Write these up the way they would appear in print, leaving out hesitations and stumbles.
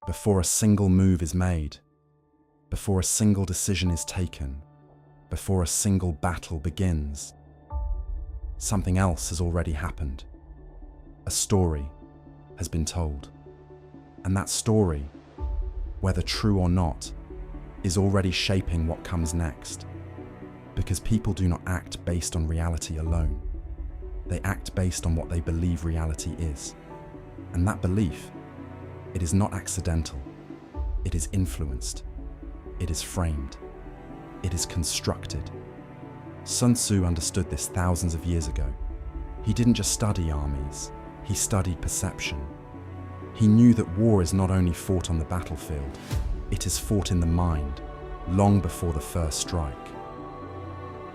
before a single move is made, before a single decision is taken, before a single battle begins, something else has already happened. A story has been told. And that story, whether true or not, is already shaping what comes next. Because people do not act based on reality alone. They act based on what they believe reality is. And that belief, it is not accidental. It is influenced. It is framed. It is constructed. Sun Tzu understood this thousands of years ago. He didn't just study armies, he studied perception. He knew that war is not only fought on the battlefield, it is fought in the mind, long before the first strike.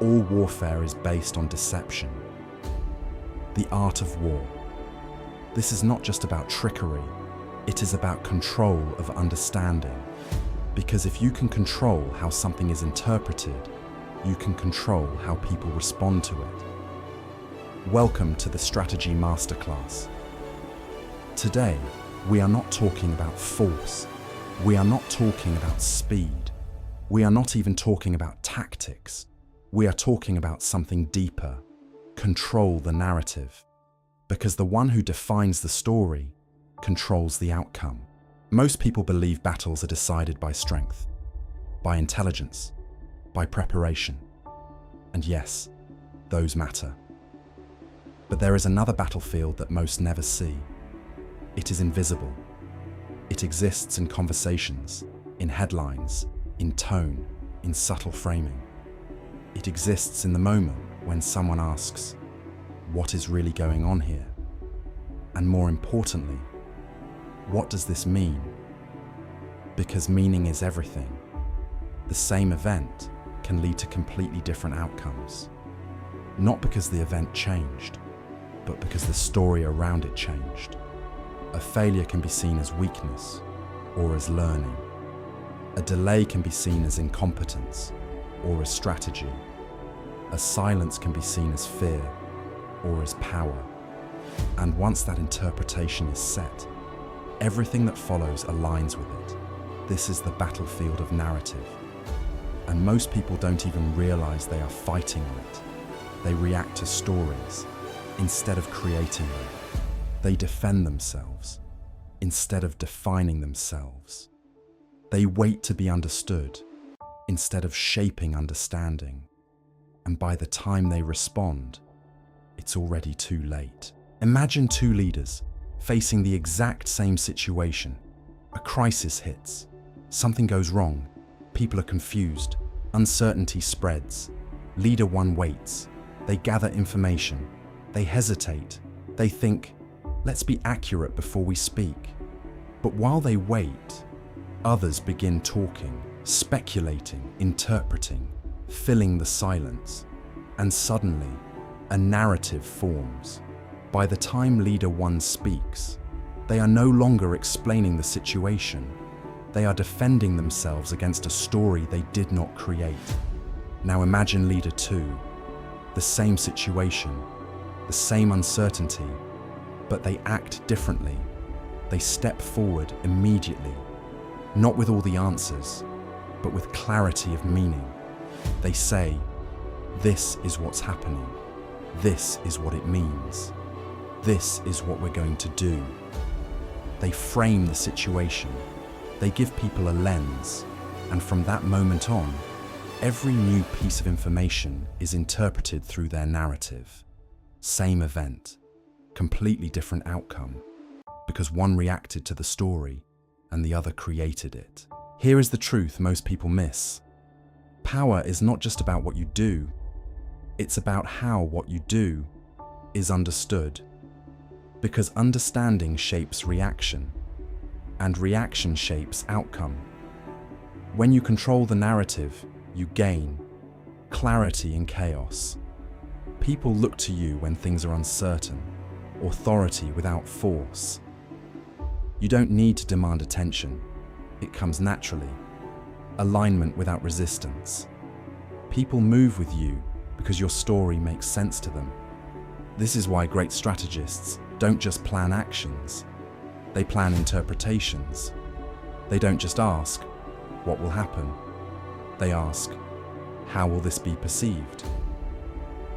All warfare is based on deception. The art of war. This is not just about trickery, it is about control of understanding. Because if you can control how something is interpreted, you can control how people respond to it. Welcome to the Strategy Masterclass. Today, we are not talking about force. We are not talking about speed. We are not even talking about tactics. We are talking about something deeper. Control the narrative. Because the one who defines the story controls the outcome. Most people believe battles are decided by strength, by intelligence, by preparation. And yes, those matter. But there is another battlefield that most never see. It is invisible. It exists in conversations, in headlines, in tone, in subtle framing. It exists in the moment when someone asks, what is really going on here? And more importantly, what does this mean? Because meaning is everything. The same event can lead to completely different outcomes. Not because the event changed, but because the story around it changed. A failure can be seen as weakness or as learning. A delay can be seen as incompetence or as strategy. A silence can be seen as fear or as power. And once that interpretation is set, everything that follows aligns with it. This is the battlefield of narrative. And most people don't even realize they are fighting it. They react to stories instead of creating them. They defend themselves instead of defining themselves. They wait to be understood instead of shaping understanding. And by the time they respond, it's already too late. Imagine two leaders facing the exact same situation. A crisis hits. Something goes wrong. People are confused. Uncertainty spreads. Leader one waits. They gather information. They hesitate. They think, let's be accurate before we speak. But while they wait, others begin talking, speculating, interpreting, filling the silence. And suddenly, a narrative forms. By the time leader one speaks, they are no longer explaining the situation. They are defending themselves against a story they did not create. Now imagine leader two, the same situation, the same uncertainty, but they act differently. They step forward immediately, not with all the answers, but with clarity of meaning. They say, this is what's happening. This is what it means. This is what we're going to do. They frame the situation. They give people a lens. And from that moment on, every new piece of information is interpreted through their narrative. Same event, completely different outcome, because one reacted to the story and the other created it. Here is the truth most people miss. Power is not just about what you do, it's about how what you do is understood. Because understanding shapes reaction, and reaction shapes outcome. When you control the narrative, you gain clarity in chaos. People look to you when things are uncertain, authority without force. You don't need to demand attention, it comes naturally. Alignment without resistance. People move with you because your story makes sense to them. This is why great strategists don't just plan actions, they plan interpretations. They don't just ask, what will happen? They ask, how will this be perceived?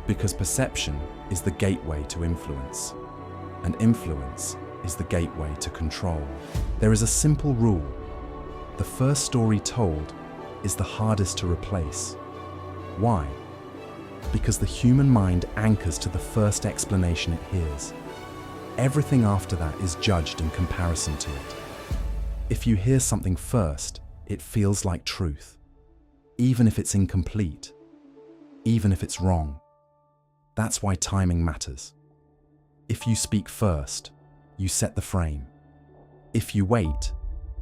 Because perception is the gateway to influence, and influence is the gateway to control. There is a simple rule. The first story told is the hardest to replace. Why? Because the human mind anchors to the first explanation it hears. Everything after that is judged in comparison to it. If you hear something first, it feels like truth, even if it's incomplete, even if it's wrong. That's why timing matters. If you speak first, you set the frame. If you wait,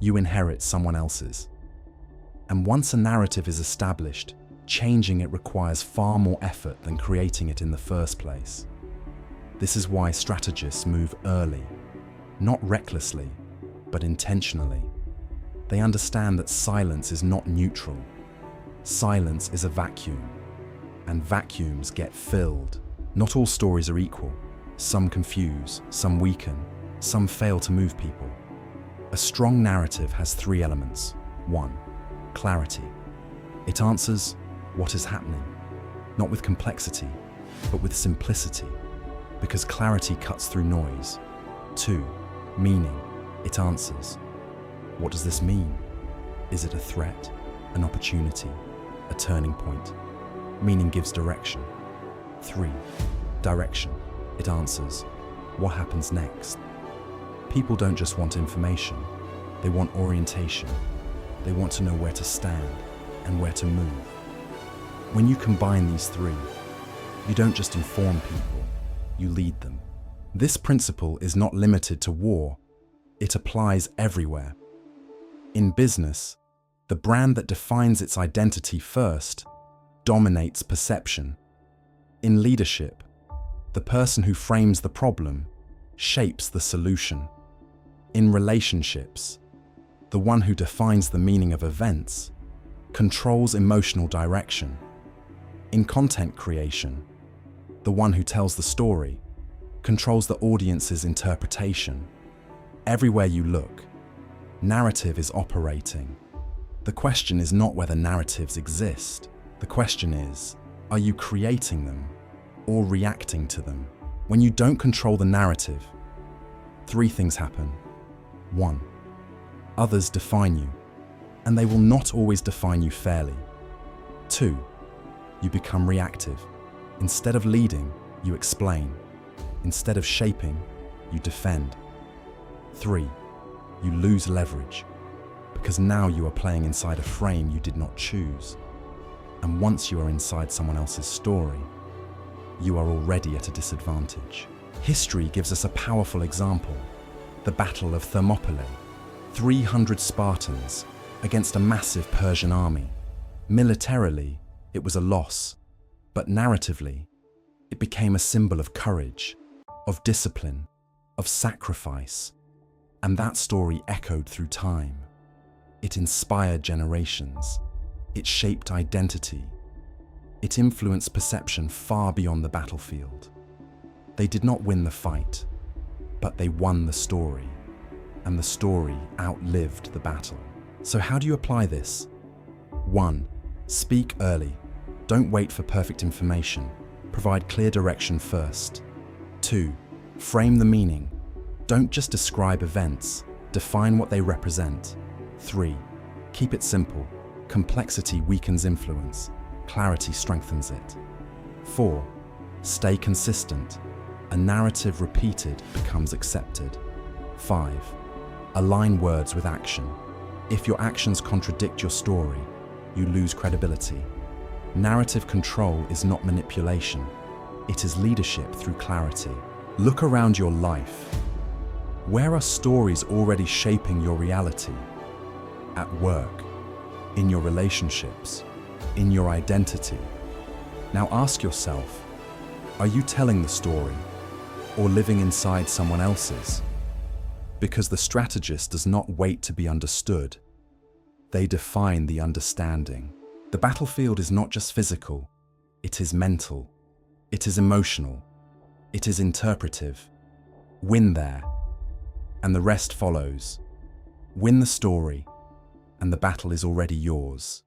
you inherit someone else's. And once a narrative is established, changing it requires far more effort than creating it in the first place. This is why strategists move early, not recklessly, but intentionally. They understand that silence is not neutral. Silence is a vacuum, and vacuums get filled. Not all stories are equal. Some confuse, some weaken, some fail to move people. A strong narrative has three elements. 1. Clarity. It answers what is happening, not with complexity, but with simplicity, because clarity cuts through noise. 2. Meaning. It answers, what does this mean? Is it a threat, an opportunity, a turning point? Meaning gives direction. 3. Direction. It answers, what happens next? People don't just want information, they want orientation. They want to know where to stand and where to move. When you combine these three, you don't just inform people, you lead them. This principle is not limited to war, it applies everywhere. In business, the brand that defines its identity first dominates perception. In leadership, the person who frames the problem shapes the solution. In relationships, the one who defines the meaning of events controls emotional direction. In content creation, the one who tells the story controls the audience's interpretation. Everywhere you look, narrative is operating. The question is not whether narratives exist. The question is, are you creating them or reacting to them? When you don't control the narrative, three things happen. 1. Others define you, and they will not always define you fairly. 2. You become reactive. Instead of leading, you explain. Instead of shaping, you defend. 3. You lose leverage, because now you are playing inside a frame you did not choose. And once you are inside someone else's story, you are already at a disadvantage. History gives us a powerful example. The Battle of Thermopylae. 300 Spartans against a massive Persian army. Militarily, it was a loss, but narratively, it became a symbol of courage, of discipline, of sacrifice, and that story echoed through time. It inspired generations. It shaped identity. It influenced perception far beyond the battlefield. They did not win the fight, but they won the story, and the story outlived the battle. So how do you apply this? 1. Speak early. Don't wait for perfect information. Provide clear direction first. 2. Frame the meaning. Don't just describe events, define what they represent. 3. Keep it simple. Complexity weakens influence. Clarity strengthens it. 4. Stay consistent. A narrative repeated becomes accepted. 5. Align words with action. If your actions contradict your story, you lose credibility. Narrative control is not manipulation. It is leadership through clarity. Look around your life. Where are stories already shaping your reality? At work, in your relationships, in your identity. Now ask yourself, are you telling the story or living inside someone else's? Because the strategist does not wait to be understood. They define the understanding. The battlefield is not just physical, it is mental, it is emotional, it is interpretive. Win there, and the rest follows. Win the story, and the battle is already yours.